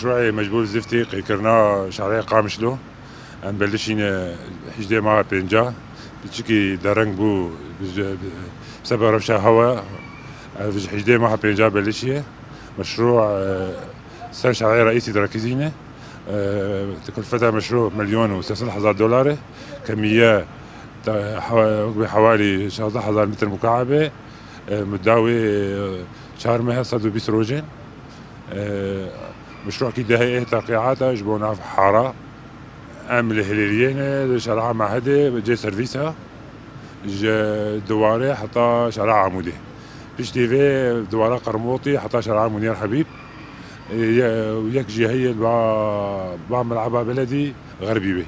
مشروعي مجبور زفتي كرنا شارع قامشلو ام بلشين حجدي ما بينجا بتشكي درنگ بو بسبب رفشة هوا حجدي ما بينجا بلشيه مشروع سر شارع رئيسي تركيزينه تكلفتها مشروع $1,300,000 كمية حوالي 16,000 متر مكعبة متداوي شارمها 120 روجين مشروع كده هي تقيعاتها جبونا في حارة عامل هليليين شارع معهدة بجي سيرفيسها دواري حتى شارع عمودي بيش تيفي دوارة قرموطي حتى شارع منير حبيب ويك جهية بعمل عبا بلدي غربي به